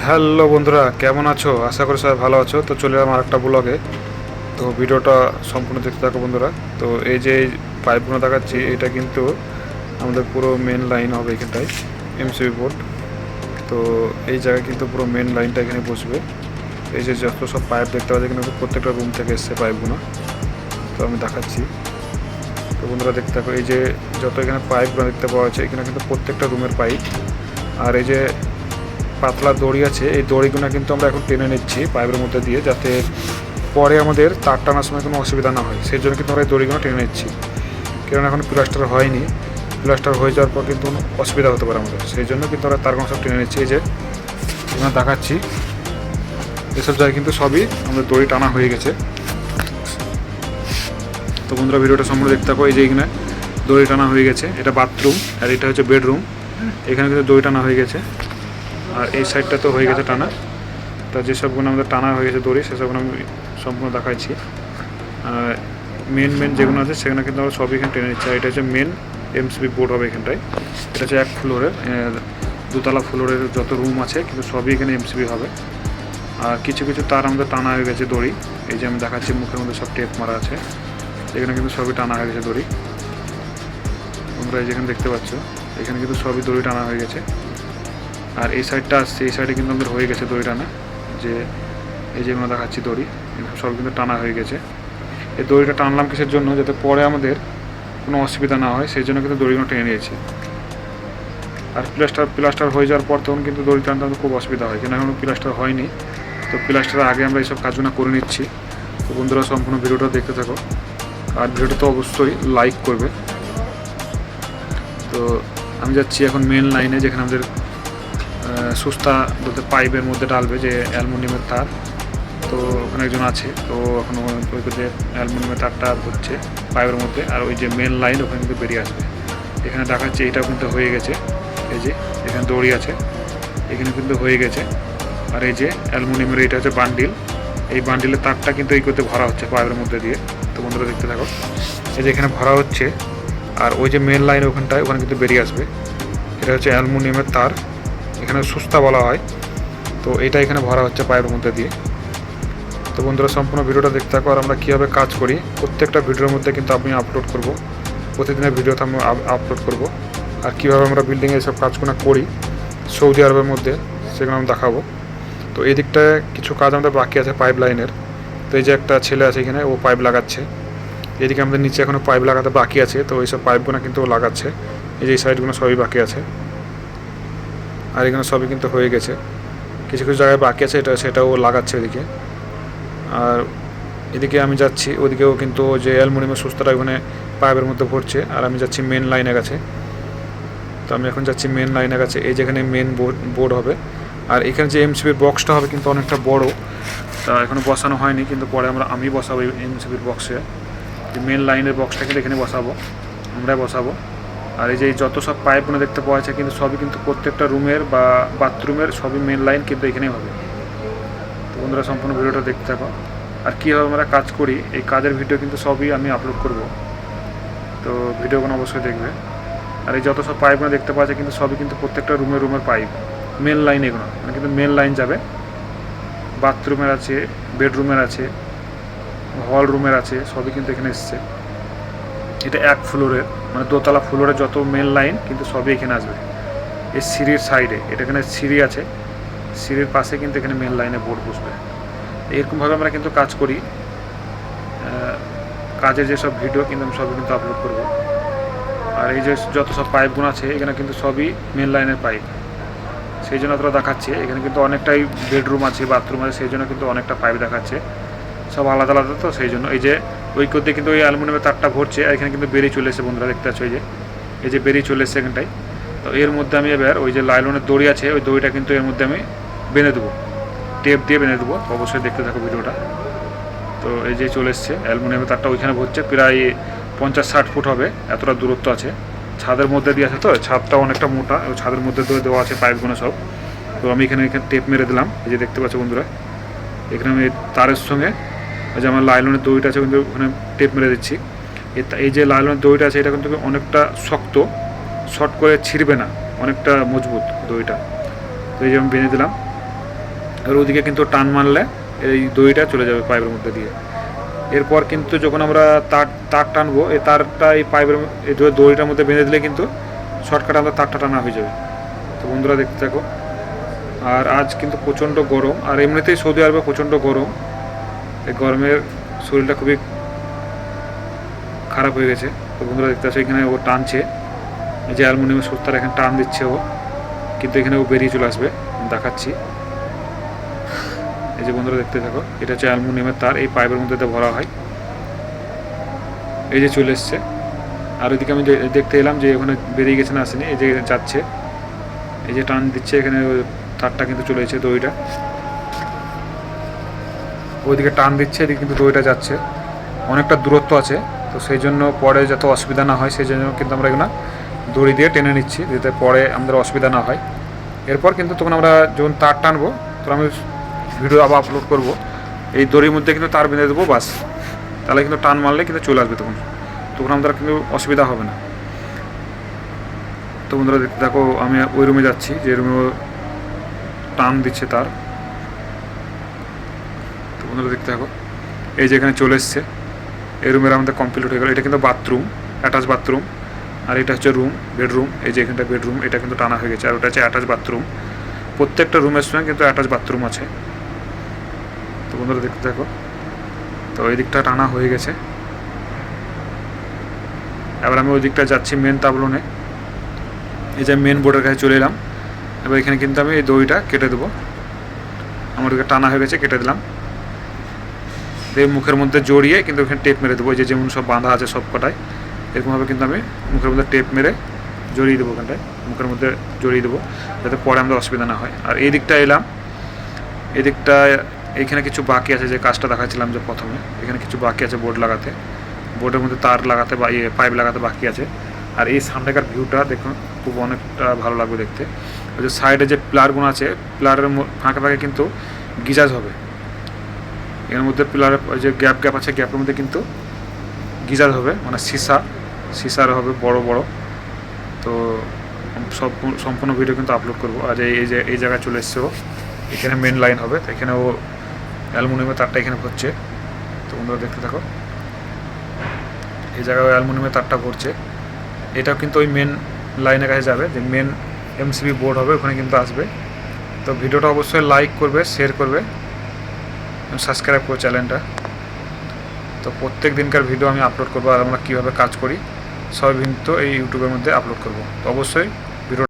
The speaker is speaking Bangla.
হ্যালো বন্ধুরা, কেমন আছো? আশা করি সবাই ভালো আছো। তো চলে এলাম আরেকটা ব্লগে। তো ভিডিওটা সম্পূর্ণ দেখতে থাকো বন্ধুরা। তো এই যে পাইপগুলো দেখাচ্ছি, এটা কিন্তু আমাদের পুরো মেন লাইন হবে এখানটায়, এমসিবি বোর্ড। তো এই জায়গায় কিন্তু পুরো মেন লাইনটা এখানে বসবে। এই যে যত সব পাইপ দেখতে পাচ্ছি এখানে প্রত্যেকটা রুম থেকে এসছে পাইপগুলো। তো আমি দেখাচ্ছি। তো বন্ধুরা দেখতে থাকো, এই যে যত এখানে পাইপগুলো দেখতে পাওয়া যাচ্ছে এখানে কিন্তু প্রত্যেকটা রুমের পাইপ। আর এই যে পাতলা দড়ি আছে, এই দড়িগুলো কিন্তু আমরা এখন টেনে নিচ্ছি পাইপের মধ্যে দিয়ে, যাতে পরে আমাদের তার টানার সময় কোনো অসুবিধা না হয়। সেই জন্য কিন্তু আমরা এই দড়িগুলো টেনে নিচ্ছি, কারণ এখন প্লাস্টার হয়নি। প্লাস্টার হয়ে যাওয়ার পর কিন্তু কোনো অসুবিধা হতে পারে আমাদের, সেই জন্য কিন্তু আমরা তারগুলো সব টেনে নিচ্ছি। এই যে এখানে দেখাচ্ছি, এসব জায়গায় কিন্তু সবই আমাদের দড়ি টানা হয়ে গেছে। তো বন্ধুরা ভিডিওটা সম্পূর্ণ দেখতে থাকো। এই যে এখানে দড়ি টানা হয়ে গেছে, এটা বাথরুম আর এটা হচ্ছে বেডরুম। এখানে কিন্তু দড়ি টানা হয়ে গেছে, আর এই সাইডটা তো হয়ে গেছে টানা। তো যেসবগুলো আমাদের টানা হয়ে গেছে দড়ি, সেসবগুলো আমি সম্পূর্ণ দেখাচ্ছি। মেন যেগুলো আছে সেখানে কিন্তু আমরা সবই এখানে টেনে নিচ্ছি। আর এটা হচ্ছে মেন এমসিবি বোর্ড হবে এখানটায়। এটা হচ্ছে এক ফ্লোরের, দোতলা ফ্লোরের যত রুম আছে কিন্তু সবই এখানে এমসিবি হবে। আর কিছু কিছু তার আমাদের টানা হয়ে গেছে দড়ি। এই যে আমি দেখাচ্ছি, মুখের মধ্যে সব টেপ মারা আছে, এখানে কিন্তু সবই টানা হয়ে গেছে দড়ি। তোমরা এই যেখানে দেখতে পাচ্ছ এখানে কিন্তু সবই দড়ি টানা হয়ে গেছে। আর এই সাইডটা আসছে, এই সাইডে কিন্তু আমাদের হয়ে গেছে দড়ি টানা। যে এই যেগুলো দেখাচ্ছি দড়ি, সব কিন্তু টানা হয়ে গেছে। এই দড়িটা টানলাম কিসের জন্য, যাতে পরে আমাদের কোনো অসুবিধা না হয়, সেই জন্য কিন্তু দড়িগুলো টেনে নিয়েছি। আর প্লাস্টার হয়ে যাওয়ার পর তখন কিন্তু দড়ি টানতে আমাদের খুব অসুবিধা হয়, কিন্তু এখন প্লাস্টার হয়নি। তো প্লাস্টারের আগে আমরা এইসব কাজগুলো করে নিচ্ছি। তো বন্ধুরা সম্পূর্ণ ভিডিওটা দেখতে থাকো, আর ভিডিওটা তো অবশ্যই লাইক করবে। তো আমি যাচ্ছি এখন মেন লাইনে, যেখানে আমাদের সুস্তা বলতে পাইপের মধ্যে ডালবে যে অ্যালুমিনিয়ামের তার। তো ওখানে একজন আছে, তো এখন ওই যে অ্যালুমিনিয়ামের তারটা হচ্ছে পাইপের মধ্যে, আর ওই যে মেন লাইন ওখানে কিন্তু বেরিয়ে আসবে। এখানে দেখাচ্ছে এটাও কিন্তু হয়ে গেছে। এই যে এখানে দড়ি আছে, এখানে কিন্তু হয়ে গেছে। আর এই যে অ্যালুমিনিয়ামের এটা হচ্ছে বান্ডিল, এই বান্ডিলের তারটা কিন্তু এই করতে ভরা হচ্ছে পাইপের মধ্যে দিয়ে। তো বন্ধুরা দেখতে থাকো, এই যে এখানে ভরা হচ্ছে, আর ওই যে মেন লাইন ওখানটায় ওখানে কিন্তু বেরিয়ে আসবে। এটা হচ্ছে অ্যালুমিনিয়ামের তার, এখানে সুস্তা বলা হয়। তো এটা এখানে ভরা হচ্ছে পাইপের মধ্যে দিয়ে। তো বন্ধুরা সম্পূর্ণ ভিডিওটা দেখতে থাকো, আর আমরা কীভাবে কাজ করি প্রত্যেকটা ভিডিওর মধ্যে কিন্তু আমি আপলোড করব, প্রতিদিনের ভিডিওতে আমি আপলোড করব। আর কীভাবে আমরা বিল্ডিংয়ে এইসব কাজগুলো করি সৌদি আরবের মধ্যে, সেগুলো আমি দেখাবো। তো এই দিকটায় কিছু কাজ আমাদের বাকি আছে পাইপ লাইনের। তো এই যে একটা ছেলে আছে এখানে, ও পাইপ লাগাচ্ছে। এদিকে আমাদের নিচে এখনও পাইপ লাগাতে বাকি আছে, তো এইসব পাইপগুলো কিন্তু ও লাগাচ্ছে। এই যে এই সাইডগুলো সবই বাকি আছে, আর এখানে সবই কিন্তু হয়ে গেছে। কিছু কিছু জায়গায় বাকি আছে, সেটাও লাগাচ্ছে ওইদিকে। আর এদিকে আমি যাচ্ছি, ওদিকেও কিন্তু যে অ্যালুমিনিয়ামের সুস্তাটা ওখানে পাইপের মধ্যে ভরছে, আর আমি যাচ্ছি মেন লাইনের কাছে। তো আমি এখন যাচ্ছি মেন লাইনের কাছে, এই যেখানে মেন বোর্ড হবে। আর এখানে যে এমসিবির বক্সটা হবে কিন্তু অনেকটা বড়, তা এখনও বসানো হয়নি, কিন্তু পরে আমি বসাবো এই এমসিবির বক্সে। মেন লাইনের বক্সটা কিন্তু এখানে বসাবো, আমরাই বসাবো। আর এই যে যত সব পাইপগুলো দেখতে পাওয়া যাচ্ছে কিন্তু সবই কিন্তু প্রত্যেকটা রুমের বা বাথরুমের সবই মেন লাইন কিন্তু এখানেই হবে। তো বন্ধুরা সম্পূর্ণ ভিডিওটা দেখতে থাকো, আর কীভাবে আমরা কাজ করি এই কাজের ভিডিও কিন্তু সবই আমি আপলোড করব। তো ভিডিওগুলো অবশ্যই দেখবে। আর এই যত সব পাইপগুলো দেখতে পাওয়া যায় কিন্তু সবই কিন্তু প্রত্যেকটা রুমের পাইপ, মেন লাইন এগুলো, মানে কিন্তু মেন লাইন যাবে। বাথরুমের আছে, বেডরুমের আছে, হল রুমের আছে, সবই কিন্তু এখানে এসছে। এটা এক ফ্লোরের, মানে দোতলা ফ্লোরের যত মেন লাইন কিন্তু সবই এখানে আসবে। এই সিঁড়ির সাইডে, এটা এখানে সিঁড়ি আছে, সিঁড়ির পাশে কিন্তু এখানে মেন লাইনে বোর্ড বসবে। এরকমভাবে আমরা কিন্তু কাজ করি। কাজের যেসব ভিডিও কিন্তু আমি সবই কিন্তু আপলোড করব। আর এই যে যত সব পাইপগুলো আছে এখানে কিন্তু সবই মেন লাইনের পাইপ, সেই জন্য তোরা দেখাচ্ছে। এখানে কিন্তু অনেকটাই বেডরুম আছে, বাথরুম আছে, সেই জন্য কিন্তু অনেকটা পাইপ দেখাচ্ছে, সব আলাদা আলাদা। তো সেই জন্য এই যে ওই করতে কিন্তু ওই অ্যালুমিনিয়ামের তারটা ভরছে, আর এখানে কিন্তু বেরিয়ে চলে এসে বন্ধুরা দেখতে পাচ্ছ, এই যে বেরিয়ে চলে এসছে এখানটায়। তো এর মধ্যে আমি এবার ওই যে লাইলনের দড়ি আছে, ওই দড়িটা কিন্তু এর মধ্যে আমি বেঁধে দেবো, টেপ দিয়ে বেঁধে দেবো। অবশ্যই দেখতে থাকো ভিডিওটা। তো এই যে চলে এসছে অ্যালুমিনিয়ামের তারটা, ওইখানে ভরছে প্রায় 50-60 ফুট হবে, এতটা দূরত্ব আছে। ছাদের মধ্যে দিয়ে আছে, তো ছাদটা অনেকটা মোটা, ওই ছাদের মধ্যে দিয়ে দেওয়া আছে পাইপগুলো সব। তো আমি এখানে টেপ মেরে দিলাম, এই যে দেখতে পাচ্ছ বন্ধুরা। এখানে আমি তারের সঙ্গে ওই যে আমার লাইলনের দড়িটা আছে কিন্তু ওখানে টেপ মেরে দিচ্ছি। এই যে লাইলনের দড়িটা আছে এটা কিন্তু অনেকটা শক্ত, শর্ট করে ছিঁড়বে না, অনেকটা মজবুত দড়িটা। তো এই যে আমি বেঁধে দিলাম। আর ওদিকে কিন্তু টান মারলে এই দড়িটা চলে যাবে পাইপের মধ্যে দিয়ে। এরপর কিন্তু যখন আমরা তার টানবো, এই তারটা এই পাইপের এই দড়িটার মধ্যে বেঁধে দিলে কিন্তু শর্টকাটে আমরা তারটা টানা হয়ে যাবে। তো বন্ধুরা দেখতে থাকো। আর আজ কিন্তু প্রচণ্ড গরম, আর এমনিতেই সৌদি আরবে প্রচণ্ড গরম। এই গরমের শরীরটা খুবই খারাপ হয়ে গেছে। তো বন্ধুরা দেখতে পাচ্ছ এখানে ও টানছে, এই যে অ্যালুমিনিয়ামের সুতার এখানে টান দিচ্ছে ও, কিন্তু এখানে ও বেরিয়ে চলে আসবে, দেখাচ্ছি। এই যে বন্ধুরা দেখতে থাকো, এটা হচ্ছে অ্যালুমিনিয়ামের তার, এই পাইপের মধ্যে ভরা হয়। এই যে চলে এসছে। আর ওইদিকে আমি দেখতে এলাম যে ওখানে বেরিয়ে গেছে না আসেনি, এই যে যাচ্ছে, এই যে টান দিচ্ছে, এখানে তারটা কিন্তু চলে এসেছে দড়িটা, ওইদিকে টান দিচ্ছে, এদিকে কিন্তু দড়িটা যাচ্ছে, অনেকটা দূরত্ব আছে। তো সেই জন্য পরে যাতে অসুবিধা না হয় সেই জন্য কিন্তু আমরা এগুলো দড়ি দিয়ে টেনে নিচ্ছি, যাতে পরে আমাদের অসুবিধা না হয়। এরপর কিন্তু তখন আমরা যখন তার টানবো তখন আমি ভিডিও আবার আপলোড করব, এই দড়ির মধ্যে কিন্তু তার বেঁধে দেবো, বাস, তাহলে কিন্তু টান মারলে কিন্তু চলে আসবে, তখন তখন আমাদের কিন্তু অসুবিধা হবে না। তো বন্ধুরা দেখতে থাকো, আমি ওই রুমে যাচ্ছি যে রুমে টান দিচ্ছে তার। তো বন্ধুরা দেখতে থাকো, এই যে এখানে চলে এসছে, এই রুমের আমাদের কমপ্লিট হয়ে গেল। এটা কিন্তু বাথরুম, অ্যাটাচ বাথরুম, আর এটা হচ্ছে রুম, বেডরুম। এই যে এখানটা বেডরুম, এটা কিন্তু টানা হয়ে গেছে, আর ওটা হচ্ছে অ্যাটাচ বাথরুম। প্রত্যেকটা রুমের সঙ্গে কিন্তু অ্যাটাচ বাথরুম আছে। তো বন্ধুরা দেখতে থাকো, তো এই দিকটা টানা হয়ে গেছে। এবার আমি ওই দিকটা যাচ্ছি মেন তাবলনে, এই যে মেন বোর্ডের কাছে চলে এলাম। এবার এখানে কিন্তু আমি এই দড়িটা কেটে দেবো, আমার দিকে টানা হয়ে গেছে, কেটে দিলাম। এই মুখের মধ্যে জড়িয়ে কিন্তু এখানে টেপ মেরে দেবো, যে যেমন সব বাঁধা আছে সব কটায়, এরকমভাবে কিন্তু আমি মুখের মধ্যে টেপ মেরে জড়িয়ে দেবো, ওখানটায় মুখের মধ্যে জড়িয়ে দেবো, যাতে পরে আমাদের অসুবিধা না হয়। আর এই দিকটা এলাম, এই দিকটা এইখানে কিছু বাকি আছে, যে কাজটা দেখাচ্ছিলাম যে প্রথমে, এখানে কিছু বাকি আছে বোর্ড লাগাতে, বোর্ডের মধ্যে তার লাগাতে বা পাইপ লাগাতে বাকি আছে। আর এই সামনেকার ভিউটা দেখুন, খুব অনেকটা ভালো লাগবে দেখতে। ওই যে সাইডে যে প্লারগুলো আছে, প্লারের ফাঁকে ফাঁকে কিন্তু গিজাজ হবে, এর মধ্যে পিলারের যে গ্যাপ আছে, গ্যাপের মধ্যে কিন্তু গিজার হবে, মানে সিসার হবে বড় বড়। তো সম্পূর্ণ ভিডিও কিন্তু আপলোড করবো। আর এই যে এই জায়গায় চলে এসছে ও, এখানে মেন লাইন হবে, তো এখানে ও অ্যালুমিনিয়ামের তারটা এখানে ভরছে। তো বন্ধুরা দেখতে থাকো, এই জায়গায় অ্যালুমিনিয়ামের তারটা ভরছে, এটাও কিন্তু ওই মেন লাইনের কাছে যাবে, যে মেন এমসিবি বোর্ড হবে, ওখানে কিন্তু আসবে। তো ভিডিওটা অবশ্যই লাইক করবে, শেয়ার করবে, সাবস্ক্রাইব করো চ্যানেলটা। তো প্রত্যেক দিনকার ভিডিও আমি আপলোড করবো, আর আমরা কীভাবে কাজ করি সব কিন্তু এই ইউটিউবের মধ্যে আপলোড করবো। তো অবশ্যই